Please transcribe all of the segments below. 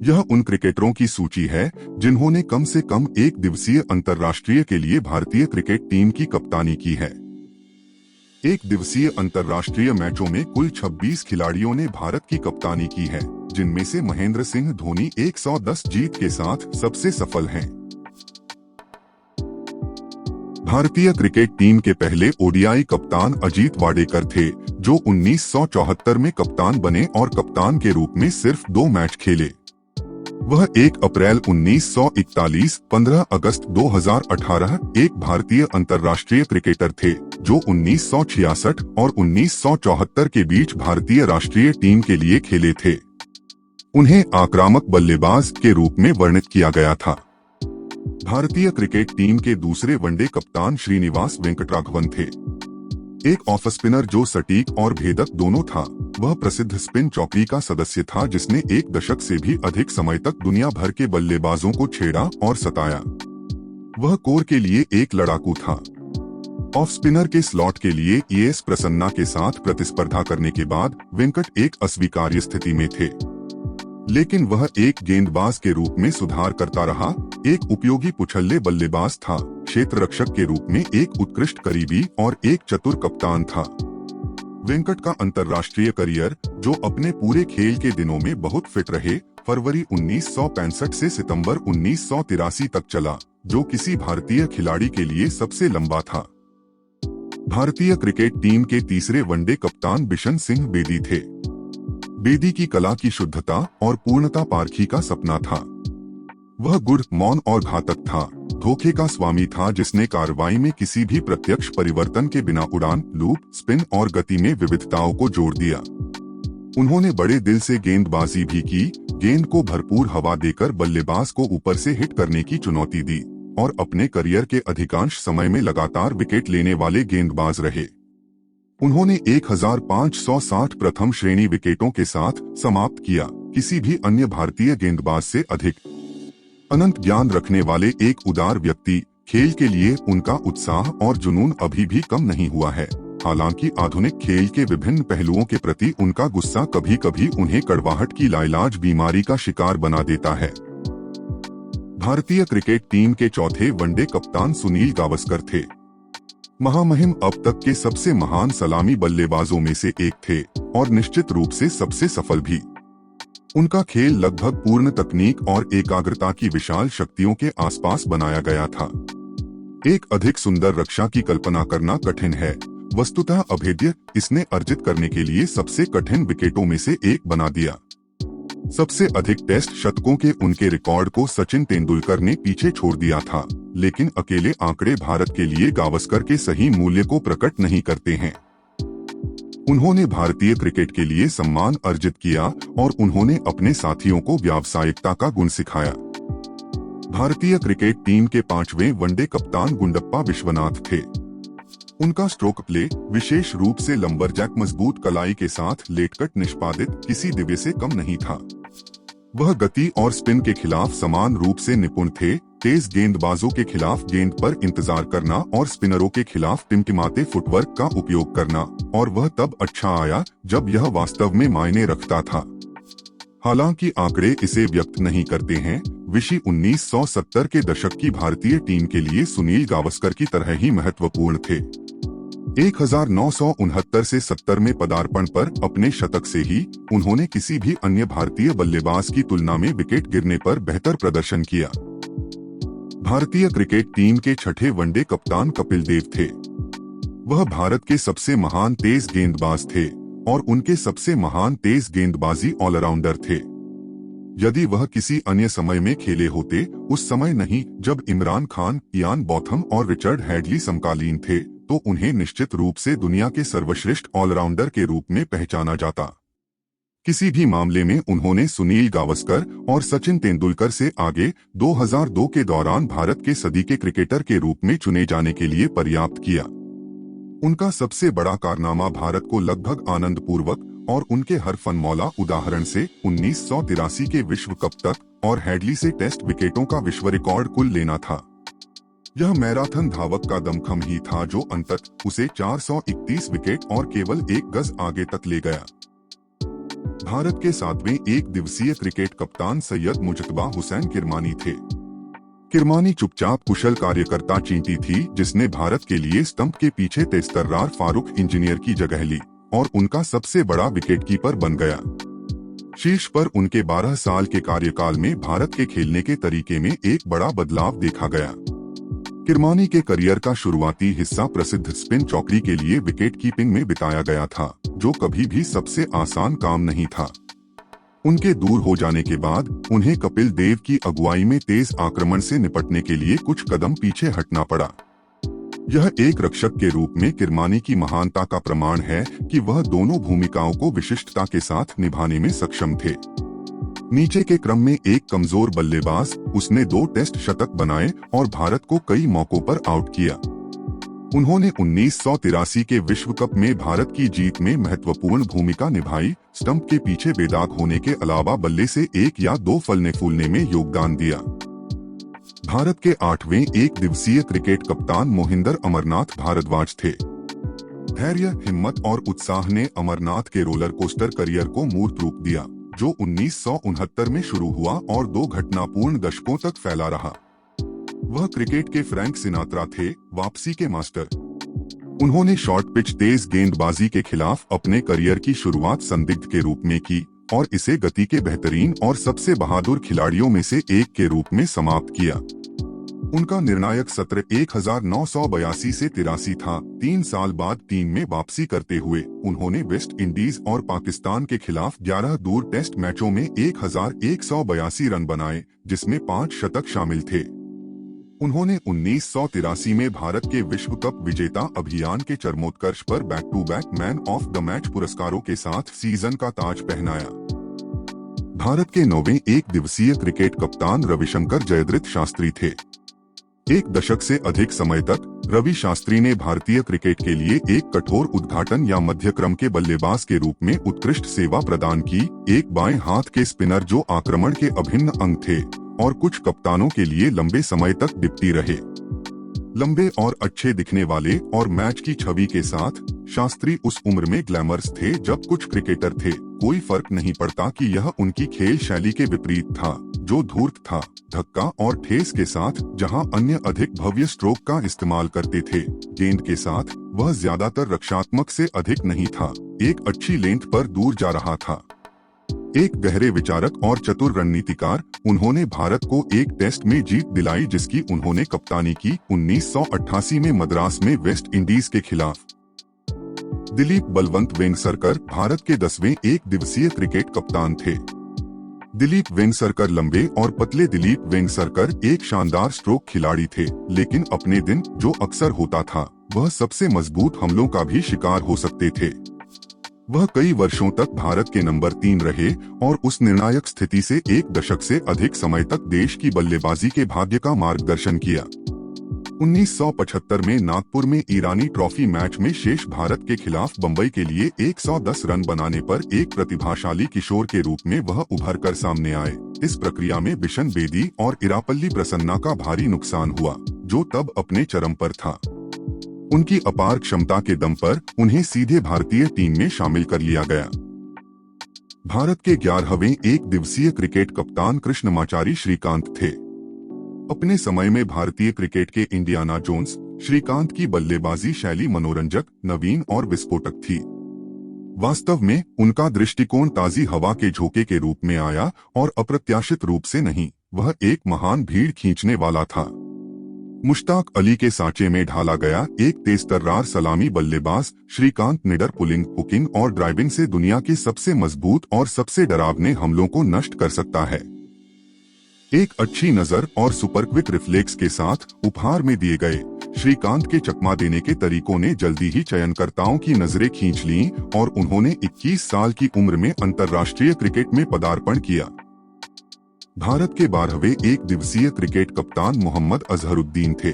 यह उन क्रिकेटरों की सूची है जिन्होंने कम से कम एक दिवसीय अंतर्राष्ट्रीय के लिए भारतीय क्रिकेट टीम की कप्तानी की है। एक दिवसीय अंतर्राष्ट्रीय मैचों में कुल 26 खिलाड़ियों ने भारत की कप्तानी की है, जिनमें से महेंद्र सिंह धोनी 110 जीत के साथ सबसे सफल हैं। भारतीय क्रिकेट टीम के पहले ओडीआई कप्तान अजीत वाडेकर थे, जो 1974 में कप्तान बने और कप्तान के रूप में सिर्फ 2 मैच खेले। वह 1 अप्रैल 1941, 15 अगस्त 2018 एक भारतीय अंतर्राष्ट्रीय क्रिकेटर थे, जो 1966 और 1974 के बीच भारतीय राष्ट्रीय टीम के लिए खेले थे। उन्हें आक्रामक बल्लेबाज के रूप में वर्णित किया गया था। भारतीय क्रिकेट टीम के दूसरे वनडे कप्तान श्रीनिवास वेंकटराघवन थे। एक ऑफ स्पिनर जो सटीक और भेदक दोनों था। वह प्रसिद्ध स्पिन चौकी का सदस्य था, जिसने 1 दशक से भी अधिक समय तक दुनिया भर के बल्लेबाजों को छेड़ा और सताया। वह कोर के लिए एक लड़ाकू था। ऑफ स्पिनर के स्लॉट के लिए एएस प्रसन्ना के साथ प्रतिस्पर्धा करने के बाद वेंकट एक अस्वीकार्य स्थिति में थे, लेकिन वह एक गेंदबाज के रूप में सुधार करता रहा, एक उपयोगी पुछल्ले बल्लेबाज था, क्षेत्र रक्षक के रूप में एक उत्कृष्ट करीबी और एक चतुर कप्तान था। वेंकट का अंतर्राष्ट्रीय करियर, जो अपने पूरे खेल के दिनों में बहुत फिट रहे, फरवरी 1965 से सितंबर 1983 तक चला, जो किसी भारतीय खिलाड़ी के लिए सबसे लंबा था। भारतीय क्रिकेट टीम के तीसरे वनडे कप्तान बिशन सिंह बेदी थे। बेदी की कला की शुद्धता और पूर्णता पारखी का सपना था। वह गुड, मौन और घातक था, धोखे का स्वामी था, जिसने कार्रवाई में किसी भी प्रत्यक्ष परिवर्तन के बिना उड़ान, लूप, स्पिन और गति में विविधताओं को जोड़ दिया। उन्होंने बड़े दिल से गेंदबाजी भी की, गेंद को भरपूर हवा देकर बल्लेबाज को ऊपर से हिट करने की चुनौती दी और अपने करियर के अधिकांश समय में लगातार विकेट लेने वाले गेंदबाज रहे। उन्होंने 1560 प्रथम श्रेणी विकेटों के साथ समाप्त किया, किसी भी अन्य भारतीय गेंदबाज से अधिक। अनंत ज्ञान रखने वाले एक उदार व्यक्ति, खेल के लिए उनका उत्साह और जुनून अभी भी कम नहीं हुआ है। हालांकि आधुनिक खेल के विभिन्न पहलुओं के प्रति उनका गुस्सा कभी कभी उन्हें कड़वाहट की लाइलाज बीमारी का शिकार बना देता है। भारतीय क्रिकेट टीम के चौथे वनडे कप्तान सुनील गावस्कर थे। महामहिम अब तक के सबसे महान सलामी बल्लेबाजों में से एक थे और निश्चित रूप से सबसे सफल भी। उनका खेल लगभग पूर्ण तकनीक और एकाग्रता की विशाल शक्तियों के आसपास बनाया गया था। एक अधिक सुंदर रक्षा की कल्पना करना कठिन है, वस्तुतः अभेद्य। इसने अर्जित करने के लिए सबसे कठिन विकेटों में से एक बना दिया। सबसे अधिक टेस्ट शतकों के उनके रिकॉर्ड को सचिन तेंदुलकर ने पीछे छोड़ दिया था, लेकिन अकेले आंकड़े भारत के लिए गावस्कर के सही मूल्य को प्रकट नहीं करते हैं। उन्होंने भारतीय क्रिकेट के लिए सम्मान अर्जित किया और उन्होंने अपने साथियों को व्यावसायिकता का गुण सिखाया। भारतीय क्रिकेट टीम के 5वें वनडे कप्तान गुंडप्पा विश्वनाथ थे। उनका स्ट्रोक प्ले, विशेष रूप से लंबरजैक मजबूत कलाई के साथ लेटकट निष्पादित, किसी दिव्य से कम नहीं था। वह गति और स्पिन के खिलाफ समान रूप से निपुण थे। तेज गेंदबाजों के खिलाफ गेंद पर इंतजार करना और स्पिनरों के खिलाफ टिमटिमाते फुटवर्क का उपयोग करना, और वह तब अच्छा आया जब यह वास्तव में मायने रखता था। हालांकि आंकड़े इसे व्यक्त नहीं करते हैं। विशी 1970 के दशक की भारतीय टीम के लिए सुनील गावस्कर की तरह ही महत्वपूर्ण थे। 1969 से 70 में पदार्पण पर अपने शतक से ही उन्होंने किसी भी अन्य भारतीय बल्लेबाज की तुलना में विकेट गिरने पर बेहतर प्रदर्शन किया। भारतीय क्रिकेट टीम के छठे वनडे कप्तान कपिल देव थे। वह भारत के सबसे महान तेज गेंदबाज थे और उनके सबसे महान तेज गेंदबाजी ऑलराउंडर थे। यदि वह किसी अन्य समय में खेले होते, उस समय नहीं जब इमरान खान, इयान बॉथम और रिचर्ड हैडली समकालीन थे, तो उन्हें निश्चित रूप से दुनिया के सर्वश्रेष्ठ ऑलराउंडर के रूप में पहचाना जाता। किसी भी मामले में उन्होंने सुनील गावस्कर और सचिन तेंदुलकर से आगे 2002 के दौरान भारत के सदी के क्रिकेटर के रूप में चुने जाने के लिए पर्याप्त किया। उनका सबसे बड़ा कारनामा भारत को लगभग आनंदपूर्वक और उनके हर फनमौला उदाहरण से 1983 के विश्व कप तक और हैडली से टेस्ट विकेटों का विश्व रिकॉर्ड कुल लेना था। यह मैराथन धावक का दमखम ही था जो अंततः उसे 431 विकेट और केवल 1 गज आगे तक ले गया। भारत के 7वें एक दिवसीय क्रिकेट कप्तान सैयद मुजतबा हुसैन किरमानी थे। किरमानी चुपचाप कुशल कार्यकर्ता चींटी थी जिसने भारत के लिए स्टंप के पीछे तेजतर्रार फारूक इंजीनियर की जगह ली और उनका सबसे बड़ा विकेटकीपर बन गया। शीर्ष पर उनके 12 साल के कार्यकाल में भारत के खेलने के तरीके में एक बड़ा बदलाव देखा गया। किरमानी के करियर का शुरुआती हिस्सा प्रसिद्ध स्पिन चौकड़ी के लिए विकेट कीपिंग में बिताया गया था, जो कभी भी सबसे आसान काम नहीं था। उनके दूर हो जाने के बाद उन्हें कपिल देव की अगुवाई में तेज आक्रमण से निपटने के लिए कुछ कदम पीछे हटना पड़ा। यह एक रक्षक के रूप में किरमानी की महानता का प्रमाण है कि वह दोनों भूमिकाओं को विशिष्टता के साथ निभाने में सक्षम थे। नीचे के क्रम में एक कमजोर बल्लेबाज, उसने 2 टेस्ट शतक बनाए और भारत को कई मौकों पर आउट किया। उन्होंने 1983 के विश्व कप में भारत की जीत में महत्वपूर्ण भूमिका निभाई। स्टंप के पीछे बेदाग होने के अलावा बल्ले से 1 या 2 फलने फूलने में योगदान दिया। भारत के 8वें एक दिवसीय क्रिकेट कप्तान मोहिंदर अमरनाथ भारद्वाज थे। धैर्य, हिम्मत और उत्साह ने अमरनाथ के रोलर कोस्टर करियर को मूर्त रूप दिया, जो 1969 में शुरू हुआ और 2 घटनापूर्ण दशकों तक फैला रहा। वह क्रिकेट के फ्रैंक सिनात्रा थे, वापसी के मास्टर। उन्होंने शॉर्ट पिच तेज गेंदबाजी के खिलाफ अपने करियर की शुरुआत संदिग्ध के रूप में की और इसे गति के बेहतरीन और सबसे बहादुर खिलाड़ियों में से एक के रूप में समाप्त किया। उनका निर्णायक सत्र 1982 से 83 था। 3 साल बाद टीम में वापसी करते हुए उन्होंने वेस्ट इंडीज और पाकिस्तान के खिलाफ 11 दूर टेस्ट मैचों में 1182 रन बनाए, जिसमें 5 शतक शामिल थे। उन्होंने 1983 में भारत के विश्व कप विजेता अभियान के चरमोत्कर्ष पर back to back man of the match पुरस्कारों के साथ सीजन का ताज पहनाया। भारत के 9वें एक दिवसीय क्रिकेट कप्तान रविशंकर जयद्रथ शास्त्री थे। 1 दशक से अधिक समय तक रवि शास्त्री ने भारतीय क्रिकेट के लिए एक कठोर उद्घाटन या मध्य क्रम के बल्लेबाज के रूप में उत्कृष्ट सेवा प्रदान की। एक बाएं हाथ के स्पिनर जो आक्रमण के अभिन्न अंग थे और कुछ कप्तानों के लिए लंबे समय तक डिप्टी रहे। लंबे और अच्छे दिखने वाले और मैच की छवि के साथ शास्त्री उस उम्र में ग्लैमरस थे जब कुछ क्रिकेटर थे। कोई फर्क नहीं पड़ता कि यह उनकी खेल शैली के विपरीत था, जो धूर्त था, धक्का और ठेस के साथ, जहां अन्य अधिक भव्य स्ट्रोक का इस्तेमाल करते थे। गेंद के साथ वह ज्यादातर रक्षात्मक से अधिक नहीं था, एक अच्छी लेंथ पर दूर जा रहा था। एक गहरे विचारक और चतुर रणनीतिकार, उन्होंने भारत को एक टेस्ट में जीत दिलाई जिसकी उन्होंने कप्तानी की 1988 में मद्रास में वेस्ट इंडीज के खिलाफ। दिलीप बलवंत वेंगसरकर भारत के 10वें एक दिवसीय क्रिकेट कप्तान थे। दिलीप वेंगसरकर लंबे और पतले दिलीप वेंगसरकर एक शानदार स्ट्रोक खिलाड़ी थे, लेकिन अपने दिन जो अक्सर होता था, वह सबसे मजबूत हमलों का भी शिकार हो सकते थे। वह कई वर्षों तक भारत के नंबर 3 रहे और उस निर्णायक स्थिति से 1 दशक से अधिक समय तक देश की बल्लेबाजी के भाग्य का मार्गदर्शन किया। 1975 में नागपुर में ईरानी ट्रॉफी मैच में शेष भारत के खिलाफ बंबई के लिए 110 रन बनाने पर एक प्रतिभाशाली किशोर के रूप में वह उभर कर सामने आए। इस प्रक्रिया में बिशन बेदी और इरापल्ली प्रसन्ना का भारी नुकसान हुआ, जो तब अपने चरम पर था। उनकी अपार क्षमता के दम पर उन्हें सीधे भारतीय टीम में शामिल कर लिया गया। भारत के 11वें एक दिवसीय क्रिकेट कप्तान कृष्णमाचारी श्रीकांत थे। अपने समय में भारतीय क्रिकेट के इंडियाना जोन्स, श्रीकांत की बल्लेबाजी शैली मनोरंजक, नवीन और विस्फोटक थी। वास्तव में उनका दृष्टिकोण ताजी हवा के झोंके के रूप में आया और अप्रत्याशित रूप से नहीं, वह एक महान भीड़ खींचने वाला था। मुश्ताक अली के सांचे में ढाला गया एक तेजतर्रार सलामी बल्लेबाज, श्रीकांत निडर पुलिंग, हुकिंग और ड्राइविंग से दुनिया के सबसे मजबूत और सबसे डरावने हमलों को नष्ट कर सकता है। एक अच्छी नजर और सुपर क्विक रिफ्लेक्स के साथ उपहार में दिए गए श्रीकांत के चकमा देने के तरीकों ने जल्दी ही चयनकर्ताओं की नजरें खींच लीं और उन्होंने 21 साल की उम्र में अंतर्राष्ट्रीय क्रिकेट में पदार्पण किया। भारत के 12वें एक दिवसीय क्रिकेट कप्तान मोहम्मद अजहरुद्दीन थे।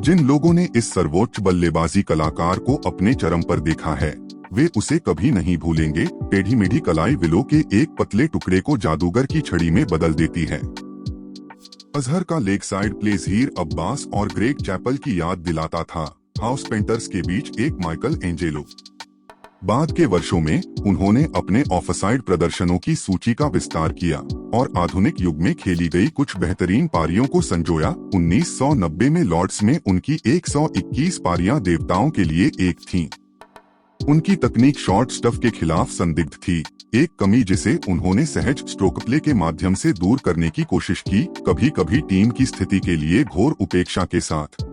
जिन लोगों ने इस सर्वोच्च बल्लेबाजी कलाकार को अपने चरम पर देखा है, वे उसे कभी नहीं भूलेंगे। टेढ़ी मेढ़ी कलाई विलो के एक पतले टुकड़े को जादूगर की छड़ी में बदल देती है। अजहर का लेग साइड प्ले हीर अब्बास और ग्रेग चैपल की याद दिलाता था, हाउस पेंटर्स के बीच एक माइकल एंजेलो। बाद के वर्षों में उन्होंने अपने ऑफसाइड प्रदर्शनों की सूची का विस्तार किया और आधुनिक युग में खेली गई कुछ बेहतरीन पारियों को संजोया। 1990 में लॉर्ड्स में उनकी 121 पारियां देवताओं के लिए एक थीं। उनकी तकनीक शॉर्ट स्टफ के खिलाफ संदिग्ध थी, एक कमी जिसे उन्होंने सहज स्ट्रोक प्ले के माध्यम से दूर करने की कोशिश की, कभी कभी टीम की स्थिति के लिए घोर उपेक्षा के साथ।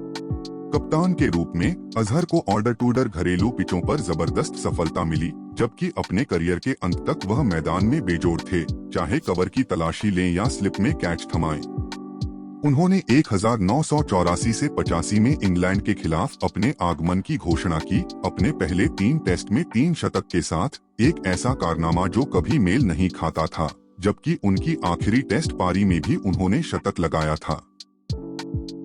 कप्तान के रूप में अजहर को ऑर्डर टू ऑर्डर घरेलू पिचों पर जबरदस्त सफलता मिली, जबकि अपने करियर के अंत तक वह मैदान में बेजोड़ थे, चाहे कवर की तलाशी लें या स्लिप में कैच थमाएं। उन्होंने 1984 से 85 में इंग्लैंड के खिलाफ अपने आगमन की घोषणा की, अपने पहले 3 टेस्ट में 3 शतक के साथ, एक ऐसा कारनामा जो कभी मेल नहीं खाता था, जबकि उनकी आखिरी टेस्ट पारी में भी उन्होंने शतक लगाया था।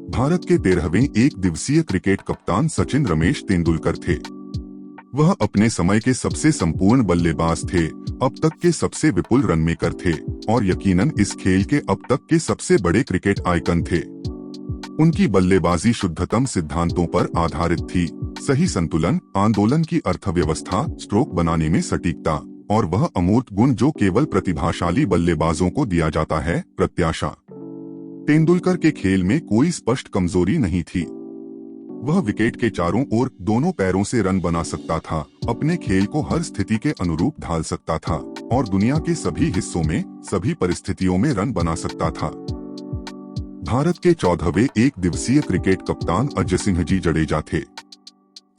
भारत के 13वें एक दिवसीय क्रिकेट कप्तान सचिन रमेश तेंदुलकर थे। वह अपने समय के सबसे संपूर्ण बल्लेबाज थे, अब तक के सबसे विपुल रन मेकर थे और यकीनन इस खेल के अब तक के सबसे बड़े क्रिकेट आइकन थे। उनकी बल्लेबाजी शुद्धतम सिद्धांतों पर आधारित थी, सही संतुलन, आंदोलन की अर्थव्यवस्था, स्ट्रोक बनाने में सटीकता और वह अमूर्त गुण जो केवल प्रतिभाशाली बल्लेबाजों को दिया जाता है, प्रत्याशा। तेंदुलकर के खेल में कोई स्पष्ट कमजोरी नहीं थी। वह विकेट के चारों ओर दोनों पैरों से रन बना सकता था, अपने खेल को हर स्थिति के अनुरूप ढाल सकता था और दुनिया के सभी हिस्सों में, सभी परिस्थितियों में रन बना सकता था। भारत के 14वें एक दिवसीय क्रिकेट कप्तान अजय सिंह जी जडेजा थे।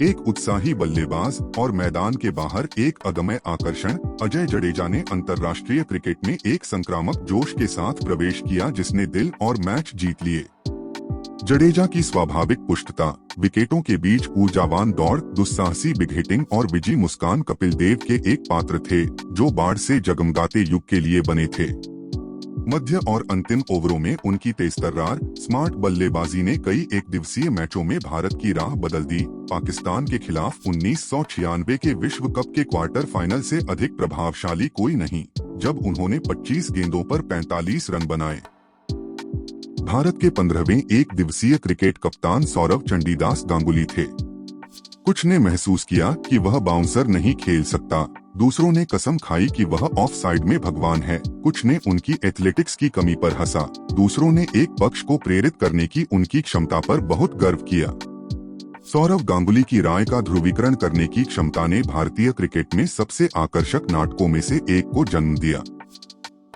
एक उत्साही बल्लेबाज और मैदान के बाहर एक अदम्य आकर्षण, अजय जडेजा ने अंतर्राष्ट्रीय क्रिकेट में एक संक्रामक जोश के साथ प्रवेश किया जिसने दिल और मैच जीत लिए। जडेजा की स्वाभाविक पुष्टता, विकेटों के बीच ऊर्जावान दौड़, दुस्साहसी बिग हिटिंग और विजी मुस्कान कपिल देव के एक पात्र थे जो बाढ़ से जगमगाते युग के लिए बने थे। मध्य और अंतिम ओवरों में उनकी तेजतर्रार, स्मार्ट बल्लेबाजी ने कई एक दिवसीय मैचों में भारत की राह बदल दी। पाकिस्तान के खिलाफ 1996 के विश्व कप के क्वार्टर फाइनल से अधिक प्रभावशाली कोई नहीं, जब उन्होंने 25 गेंदों पर 45 रन बनाए। भारत के 15वें एक दिवसीय क्रिकेट कप्तान सौरव चंडीदास गांगुली थे। कुछ ने महसूस किया कि वह बाउंसर नहीं खेल सकता, दूसरों ने कसम खाई कि वह ऑफ साइड में भगवान है, कुछ ने उनकी एथलेटिक्स की कमी पर हंसा, दूसरों ने एक पक्ष को प्रेरित करने की उनकी क्षमता पर बहुत गर्व किया। सौरव गांगुली की राय का ध्रुवीकरण करने की क्षमता ने भारतीय क्रिकेट में सबसे आकर्षक नाटकों में से एक को जन्म दिया।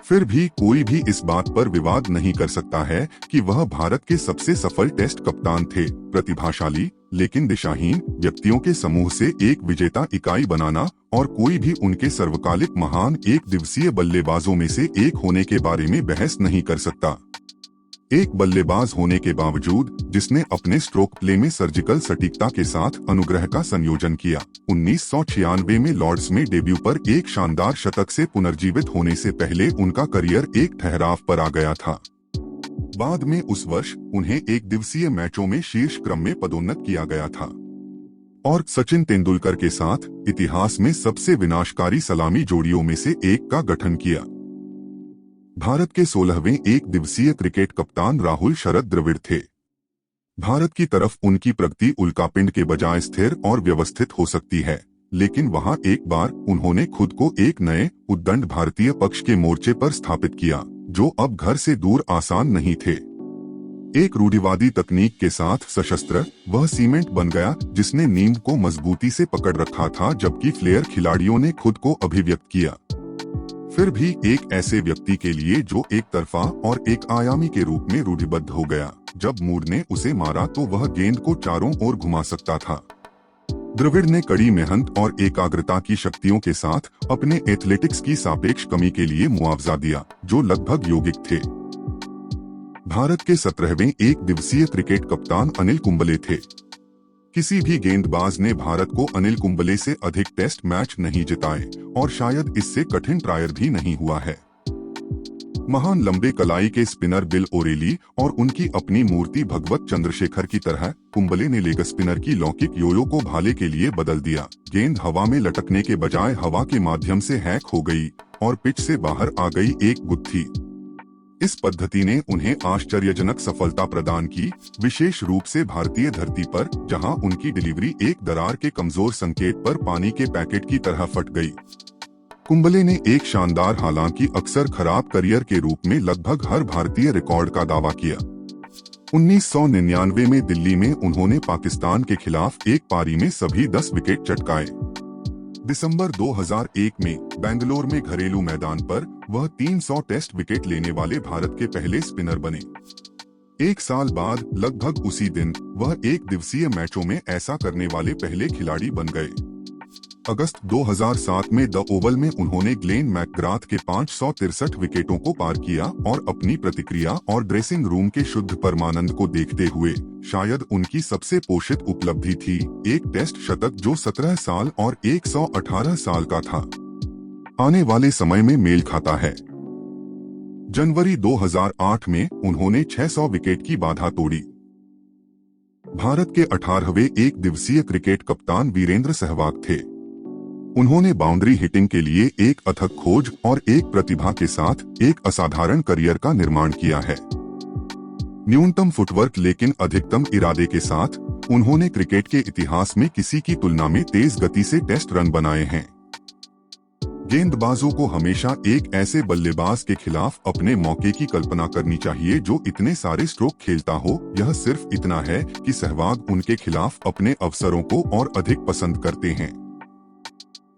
फिर भी कोई भी इस बात पर विवाद नहीं कर सकता है कि वह भारत के सबसे सफल टेस्ट कप्तान थे, प्रतिभाशाली लेकिन दिशाहीन व्यक्तियों के समूह से एक विजेता इकाई बनाना और कोई भी उनके सर्वकालिक महान एक दिवसीय बल्लेबाजों में से एक होने के बारे में बहस नहीं कर सकता। एक बल्लेबाज होने के बावजूद जिसने अपने स्ट्रोक प्ले में सर्जिकल सटीकता के साथ अनुग्रह का संयोजन किया। 1996 में लॉर्ड्स में डेब्यू पर एक शानदार शतक से पुनर्जीवित होने से पहले उनका करियर एक ठहराव पर आ गया था। बाद में उस वर्ष उन्हें एक दिवसीय मैचों में शीर्ष क्रम में पदोन्नत किया गया था और सचिन तेंदुलकर के साथ इतिहास में सबसे विनाशकारी सलामी जोड़ियों में से एक का गठन किया। भारत के 16वें एक दिवसीय क्रिकेट कप्तान राहुल शरद द्रविड़ थे। भारत की तरफ उनकी प्रगति उल्कापिंड के बजाय स्थिर और व्यवस्थित हो सकती है, लेकिन वहां एक बार उन्होंने खुद को एक नए उद्दंड भारतीय पक्ष के मोर्चे पर स्थापित किया जो अब घर से दूर आसान नहीं थे। एक रूढ़िवादी तकनीक के साथ सशस्त्र, वह सीमेंट बन गया जिसने नींव को मजबूती से पकड़ रखा था, जबकि फ्लेयर खिलाड़ियों ने खुद को अभिव्यक्त किया। फिर भी एक ऐसे व्यक्ति के लिए जो एक तरफा और एक आयामी के रूप में रूढ़िबद्ध हो गया, जब मूड ने उसे मारा तो वह गेंद को चारों ओर घुमा सकता था। द्रविड़ ने कड़ी मेहनत और एकाग्रता की शक्तियों के साथ अपने एथलेटिक्स की सापेक्ष कमी के लिए मुआवजा दिया, जो लगभग यौगिक थे। भारत के 17वें एक दिवसीय क्रिकेट कप्तान अनिल कुंबले थे। किसी भी गेंदबाज ने भारत को अनिल कुंबले से अधिक टेस्ट मैच नहीं जिताए और शायद इससे कठिन ट्रायल भी नहीं हुआ है। महान लंबे कलाई के स्पिनर बिल ओरेली और उनकी अपनी मूर्ति भगवत चंद्रशेखर की तरह कुंबले ने लेग स्पिनर की लौकिक योयो को भाले के लिए बदल दिया। गेंद हवा में लटकने के बजाय हवा के माध्यम से हैक हो गई और पिच से बाहर आ गई एक गुत्थी। इस पद्धति ने उन्हें आश्चर्यजनक सफलता प्रदान की, विशेष रूप से भारतीय धरती पर, जहां उनकी डिलीवरी एक दरार के कमजोर संकेत पर पानी के पैकेट की तरह फट गई। कुंबले ने एक शानदार, हालांकि अक्सर खराब करियर के रूप में लगभग हर भारतीय रिकॉर्ड का दावा किया। 1999 में दिल्ली में उन्होंने पाकिस्तान के खिलाफ एक पारी में सभी 10 विकेट चटकाए। दिसंबर 2001 में बेंगलोर में घरेलू मैदान पर वह 300 टेस्ट विकेट लेने वाले भारत के पहले स्पिनर बने। एक साल बाद लगभग उसी दिन वह एक दिवसीय मैचों में ऐसा करने वाले पहले खिलाड़ी बन गए। अगस्त 2007 में द ओवल में उन्होंने ग्लेन मैकग्राथ के 563 विकेटों को पार किया और अपनी प्रतिक्रिया और ड्रेसिंग रूम के शुद्ध परमानंद को देखते हुए शायद उनकी सबसे पोषित उपलब्धि थी, एक टेस्ट शतक जो 17 साल और 118 साल का था। आने वाले समय में मेल खाता है। जनवरी 2008 में उन्होंने 600 विकेट की बाधा तोड़ी। भारत के 18वें एक दिवसीय क्रिकेट कप्तान वीरेंद्र सहवाग थे। उन्होंने बाउंड्री हिटिंग के लिए एक अथक खोज और एक प्रतिभा के साथ एक असाधारण करियर का निर्माण किया है। न्यूनतम फुटवर्क लेकिन अधिकतम इरादे के साथ उन्होंने क्रिकेट के इतिहास में किसी की तुलना में तेज गति से टेस्ट रन बनाए हैं। गेंदबाजों को हमेशा एक ऐसे बल्लेबाज के खिलाफ अपने मौके की कल्पना करनी चाहिए जो इतने सारे स्ट्रोक खेलता हो। यह सिर्फ इतना है कि सहवाग उनके खिलाफ अपने अवसरों को और अधिक पसंद करते हैं।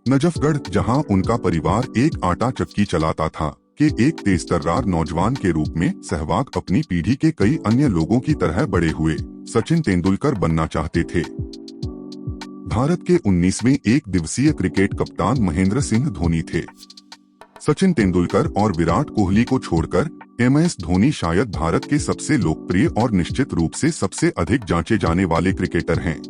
नजफगढ़, जहां उनका परिवार एक आटा चक्की चलाता था, के एक तेजतर्रार नौजवान के रूप में सहवाग अपनी पीढ़ी के कई अन्य लोगों की तरह बड़े हुए। सचिन तेंदुलकर बनना चाहते थे। भारत के 19वें एक दिवसीय क्रिकेट कप्तान महेंद्र सिंह धोनी थे। सचिन तेंदुलकर और विराट कोहली को छोड़कर MS धोनी शायद भारत के सबसे लोकप्रिय और निश्चित रूप से सबसे अधिक जांचे जाने वाले क्रिकेटर हैं।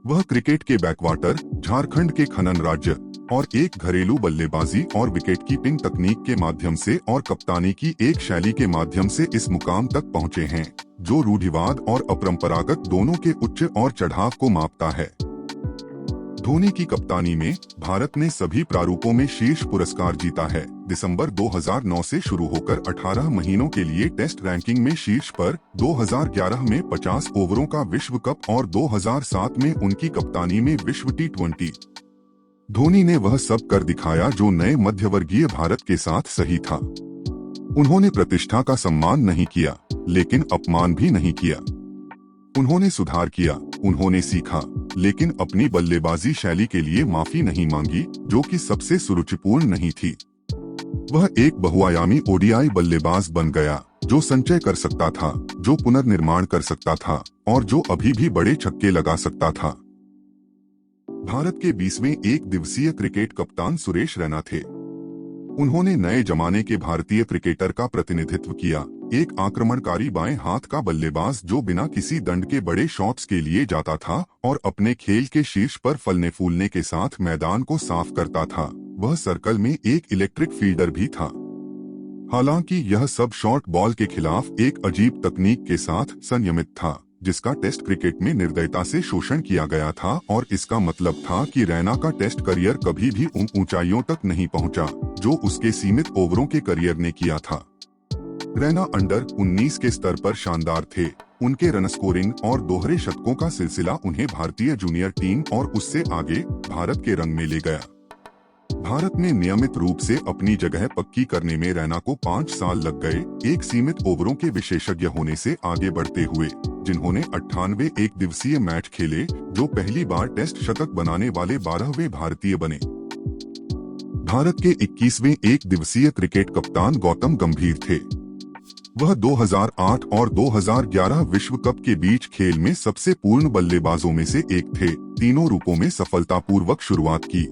वह क्रिकेट के बैकवाटर, झारखंड के खनन राज्य और एक घरेलू बल्लेबाजी और विकेट कीपिंग तकनीक के माध्यम से और कप्तानी की एक शैली के माध्यम से इस मुकाम तक पहुंचे हैं, जो रूढ़िवाद और अपरंपरागत दोनों के उच्च और चढ़ाव को मापता है। धोनी की कप्तानी में भारत ने सभी प्रारूपों में शीर्ष पुरस्कार जीता है। दिसंबर 2009 से शुरू होकर 18 महीनों के लिए टेस्ट रैंकिंग में शीर्ष पर, 2011 में 50 ओवरों का विश्व कप और 2007 में उनकी कप्तानी में विश्व T20। धोनी ने वह सब कर दिखाया जो नए मध्यवर्गीय भारत के साथ सही था। उन्होंने प्रतिष्ठा का सम्मान नहीं किया, लेकिन अपमान भी नहीं किया। उन्होंने सुधार किया, उन्होंने सीखा, लेकिन अपनी बल्लेबाजी शैली के लिए माफी नहीं मांगी, जो कि सबसे सुरुचिपूर्ण नहीं थी। वह एक बहुआयामी ODI बल्लेबाज बन गया, जो संचय कर सकता था, जो पुनर्निर्माण कर सकता था और जो अभी भी बड़े छक्के लगा सकता था। भारत के 20वें एक दिवसीय क्रिकेट कप्तान सुरेश रैना थे। उन्होंने नए जमाने के भारतीय क्रिकेटर का प्रतिनिधित्व किया, एक आक्रमणकारी बाएं हाथ का बल्लेबाज जो बिना किसी दंड के बड़े शॉट्स के लिए जाता था और अपने खेल के शीर्ष पर फलने फूलने के साथ मैदान को साफ करता था। वह सर्कल में एक इलेक्ट्रिक फील्डर भी था। हालांकि यह सब शॉर्ट बॉल के खिलाफ एक अजीब तकनीक के साथ संयमित था, जिसका टेस्ट क्रिकेट में निर्दयता से शोषण किया गया था, और इसका मतलब था कि रैना का टेस्ट करियर कभी भी उन ऊंचाइयों तक नहीं पहुंचा जो उसके सीमित ओवरों के करियर ने किया था। रैना अंडर 19 के स्तर पर शानदार थे। उनके रन स्कोरिंग और दोहरे शतकों का सिलसिला उन्हें भारतीय जूनियर टीम और उससे आगे भारत के रंग में ले गया। भारत में नियमित रूप से अपनी जगह पक्की करने में रैना को 5 साल लग गए, एक सीमित ओवरों के विशेषज्ञ होने से आगे बढ़ते हुए, जिन्होंने 98 एक दिवसीय मैच खेले, जो पहली बार टेस्ट शतक बनाने वाले 12वें भारतीय बने। भारत के 21वें एक दिवसीय क्रिकेट कप्तान गौतम गंभीर थे। वह 2008 और 2011 विश्व कप के बीच खेल में सबसे पूर्ण बल्लेबाजों में से एक थे, तीनों रूपों में सफलतापूर्वक शुरुआत की।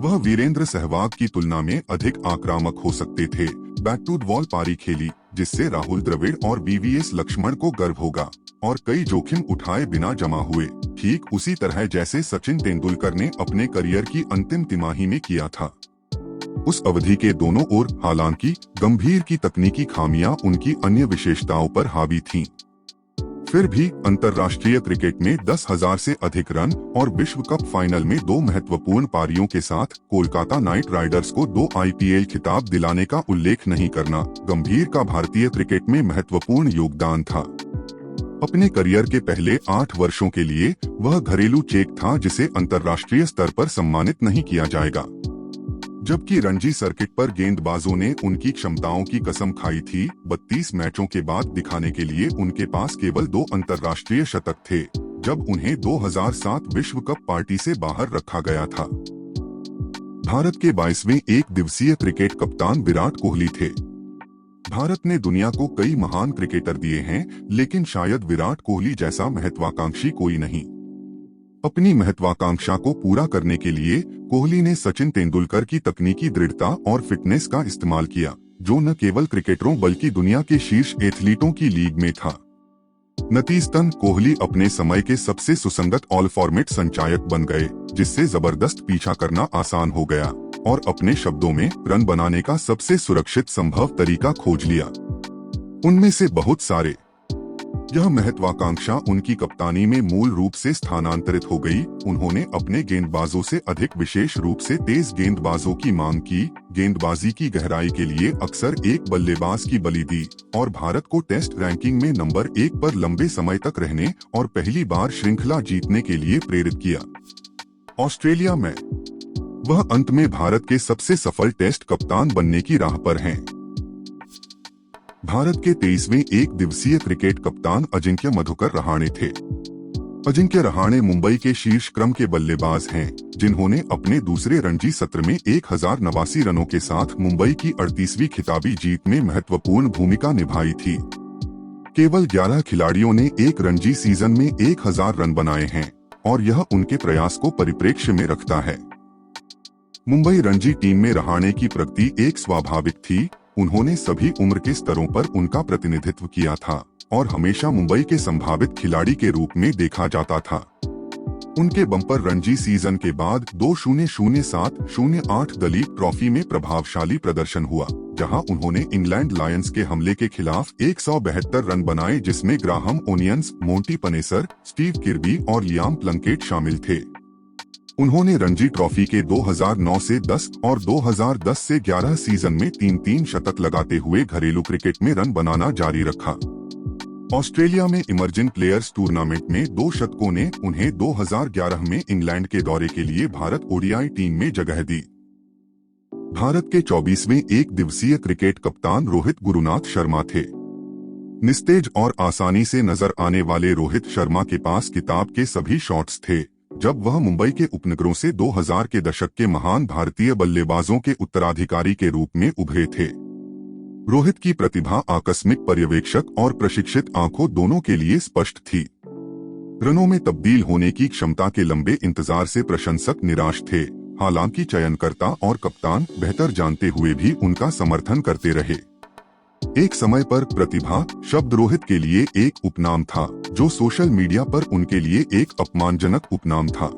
वह वीरेंद्र सहवाग की तुलना में अधिक आक्रामक हो सकते थे। बैक टू द वॉल पारी खेली, जिससे राहुल द्रविड़ और VVS लक्ष्मण को गर्व होगा, और कई जोखिम उठाए बिना जमा हुए, ठीक उसी तरह जैसे सचिन तेंदुलकर ने अपने करियर की अंतिम तिमाही में किया था। उस अवधि के दोनों ओर, हालांकि गंभीर की तकनीकी खामियां उनकी अन्य विशेषताओं पर हावी थीं। फिर भी अंतर्राष्ट्रीय क्रिकेट में 10,000 से अधिक रन और विश्व कप फाइनल में 2 महत्वपूर्ण पारियों के साथ कोलकाता नाइट राइडर्स को 2 IPL खिताब दिलाने का उल्लेख नहीं करना गंभीर का भारतीय क्रिकेट में महत्वपूर्ण योगदान था। अपने करियर के पहले 8 वर्षों के लिए वह घरेलू चेक था जिसे अंतर्राष्ट्रीय स्तर पर सम्मानित नहीं किया जाएगा। जबकि रणजी सर्किट पर गेंदबाजों ने उनकी क्षमताओं की कसम खाई थी, 32 मैचों के बाद दिखाने के लिए उनके पास केवल 2 अंतर्राष्ट्रीय शतक थे, जब उन्हें 2007 विश्व कप पार्टी से बाहर रखा गया था। भारत के 22वें एक दिवसीय क्रिकेट कप्तान विराट कोहली थे। भारत ने दुनिया को कई महान क्रिकेटर दिए हैं, लेकिन शायद विराट कोहली जैसा महत्वाकांक्षी कोई नहीं। अपनी महत्वाकांक्षा को पूरा करने के लिए कोहली ने सचिन तेंदुलकर की तकनीकी दृढ़ता और फिटनेस का इस्तेमाल किया, जो न केवल क्रिकेटरों बल्कि दुनिया के शीर्ष एथलीटों की लीग में था। नतीजतन कोहली अपने समय के सबसे सुसंगत ऑल फॉर्मेट संचायक बन गए, जिससे जबरदस्त पीछा करना आसान हो गया और अपने शब्दों में रन बनाने का सबसे सुरक्षित संभव तरीका खोज लिया। उनमें से बहुत सारे यह महत्वाकांक्षा उनकी कप्तानी में मूल रूप से स्थानांतरित हो गई। उन्होंने अपने गेंदबाजों से अधिक विशेष रूप से तेज गेंदबाजों की मांग की, गेंदबाजी की गहराई के लिए अक्सर एक बल्लेबाज की बलि दी और भारत को टेस्ट रैंकिंग में नंबर 1 पर लंबे समय तक रहने और पहली बार श्रृंखला जीतने के लिए प्रेरित किया। ऑस्ट्रेलिया में वह अंत में भारत के सबसे सफल टेस्ट कप्तान बनने की राह पर हैं। भारत के 23वें एक दिवसीय क्रिकेट कप्तान अजिंक्य मधुकर रहाणे थे। अजिंक्य रहाणे मुंबई के शीर्ष क्रम के बल्लेबाज हैं, जिन्होंने अपने दूसरे रणजी सत्र में 1089 रनों के साथ मुंबई की 38वीं खिताबी जीत में महत्वपूर्ण भूमिका निभाई थी। केवल 11 खिलाड़ियों ने एक रणजी सीजन में 1000 रन बनाए हैं और यह उनके प्रयास को परिप्रेक्ष्य में रखता है। मुंबई रणजी टीम में रहाणे की प्रगति एक स्वाभाविक थी। उन्होंने सभी उम्र के स्तरों पर उनका प्रतिनिधित्व किया था और हमेशा मुंबई के संभावित खिलाड़ी के रूप में देखा जाता था। उनके बम्पर रणजी सीजन के बाद 2007-08 दलीप ट्रॉफी में प्रभावशाली प्रदर्शन हुआ, जहां उन्होंने इंग्लैंड लायंस के हमले के खिलाफ 172 रन बनाए, जिसमें Graham onions, Monty Panesar, Steve किर्बी और लियाम प्लंकेट शामिल थे। उन्होंने रणजी ट्रॉफी के 2009 से 10 और 2010 से 11 सीजन में 3-3 शतक लगाते हुए घरेलू क्रिकेट में रन बनाना जारी रखा। ऑस्ट्रेलिया में इमर्जिंग प्लेयर्स टूर्नामेंट में 2 शतकों ने उन्हें 2011 में इंग्लैंड के दौरे के लिए भारत ODI टीम में जगह दी। भारत के 24वें एक दिवसीय क्रिकेट कप्तान रोहित गुरुनाथ शर्मा थे। निस्तेज और आसानी से नजर आने वाले रोहित शर्मा के पास किताब के सभी शॉट्स थे, जब वह मुंबई के उपनगरों से 2000 के दशक के महान भारतीय बल्लेबाजों के उत्तराधिकारी के रूप में उभरे थे। रोहित की प्रतिभा आकस्मिक पर्यवेक्षक और प्रशिक्षित आंखों दोनों के लिए स्पष्ट थी। रनों में तब्दील होने की क्षमता के लंबे इंतजार से प्रशंसक निराश थे, हालांकि चयनकर्ता और कप्तान बेहतर जानते हुए भी उनका समर्थन करते रहे। एक समय पर प्रतिभा शब्द रोहित के लिए एक उपनाम था, जो सोशल मीडिया पर उनके लिए एक अपमानजनक उपनाम था।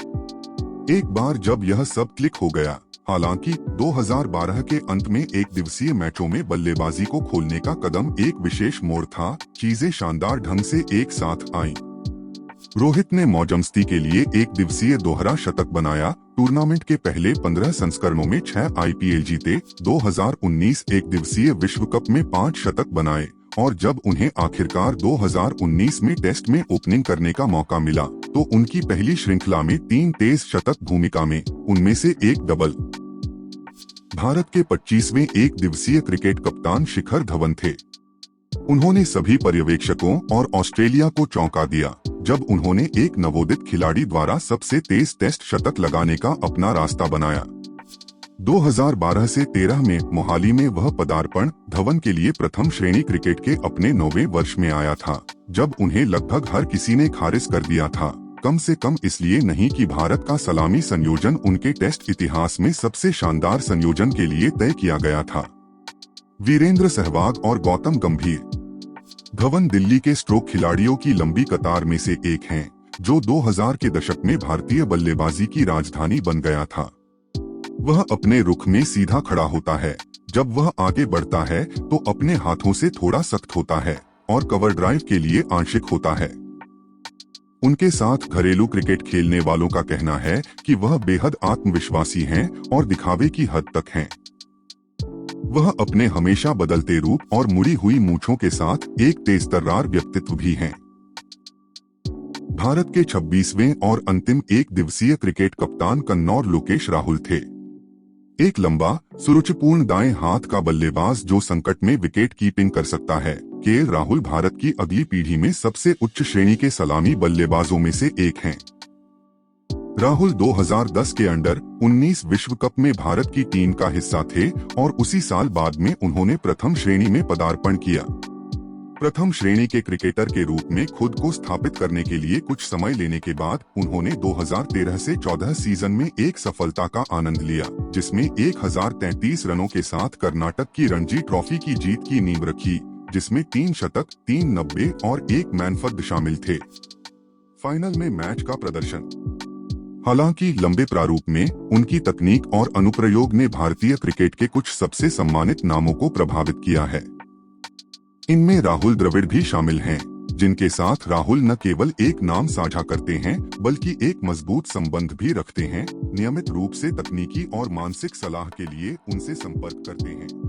एक बार जब यह सब क्लिक हो गया, हालांकि 2012 के अंत में एक दिवसीय मैचों में बल्लेबाजी को खोलने का कदम एक विशेष मोड़ था, चीजें शानदार ढंग से एक साथ आईं। रोहित ने मौजमस्ती के लिए एक दिवसीय दोहरा शतक बनाया, टूर्नामेंट के पहले 15 संस्करणों में 6 IPL जीते, 2019 एक दिवसीय विश्व कप में 5 शतक बनाए और जब उन्हें आखिरकार 2019 में टेस्ट में ओपनिंग करने का मौका मिला, तो उनकी पहली श्रृंखला में 3 तेज शतक भूमिका में, उनमें से एक डबल। भारत के 25वें एक दिवसीय क्रिकेट कप्तान शिखर धवन थे। उन्होंने सभी पर्यवेक्षकों और ऑस्ट्रेलिया को चौंका दिया जब उन्होंने एक नवोदित खिलाड़ी द्वारा सबसे तेज टेस्ट शतक लगाने का अपना रास्ता बनाया। 2012 से 13 में मोहाली में वह पदार्पण धवन के लिए प्रथम श्रेणी क्रिकेट के अपने 9वें वर्ष में आया था, जब उन्हें लगभग हर किसी ने खारिज कर दिया था, कम से कम इसलिए नहीं कि भारत का सलामी संयोजन उनके टेस्ट इतिहास में सबसे शानदार संयोजन के लिए तय किया गया था। वीरेंद्र सहवाग और गौतम गंभीर। धवन दिल्ली के स्ट्रोक खिलाड़ियों की लंबी कतार में से एक हैं, जो 2000 के दशक में भारतीय बल्लेबाजी की राजधानी बन गया था। वह अपने रुख में सीधा खड़ा होता है, जब वह आगे बढ़ता है तो अपने हाथों से थोड़ा सख्त होता है और कवर ड्राइव के लिए आंशिक होता है, उनके साथ घरेलू क्रिकेट खेलने वालों का कहना है कि वह बेहद आत्मविश्वासी हैं और दिखावे की हद तक हैं। वह अपने हमेशा बदलते रूप और मुड़ी हुई मूंछों के साथ एक तेजतर्रार व्यक्तित्व भी हैं। भारत के 26वें और अंतिम एक दिवसीय क्रिकेट कप्तान कन्नौर लोकेश राहुल थे। एक लंबा, सुरुचिपूर्ण दाएं हाथ का बल्लेबाज जो संकट में विकेट कीपिंग कर सकता है। केएल राहुल भारत की अगली पीढ़ी में सबसे उच्च श्रेणी के सलामी बल्लेबाजों में से एक हैं। राहुल 2010 के अंडर 19 विश्व कप में भारत की टीम का हिस्सा थे और उसी साल बाद में उन्होंने प्रथम श्रेणी में पदार्पण किया। प्रथम श्रेणी के क्रिकेटर के रूप में खुद को स्थापित करने के लिए कुछ समय लेने के बाद उन्होंने 2013 से 14 सीजन में एक सफलता का आनंद लिया, जिसमें 1033 रनों के साथ कर्नाटक की रणजी ट्रॉफी की जीत की नींव रखी, जिसमें 3 शतक, 3 नब्बे और 1 मैनफर्द शामिल थे। फाइनल में मैच का प्रदर्शन। हालांकि लंबे प्रारूप में उनकी तकनीक और अनुप्रयोग ने भारतीय क्रिकेट के कुछ सबसे सम्मानित नामों को प्रभावित किया है। इनमें राहुल द्रविड़ भी शामिल हैं, जिनके साथ राहुल न केवल एक नाम साझा करते हैं बल्कि एक मजबूत संबंध भी रखते हैं। नियमित रूप से तकनीकी और मानसिक सलाह के लिए उनसे संपर्क करते हैं।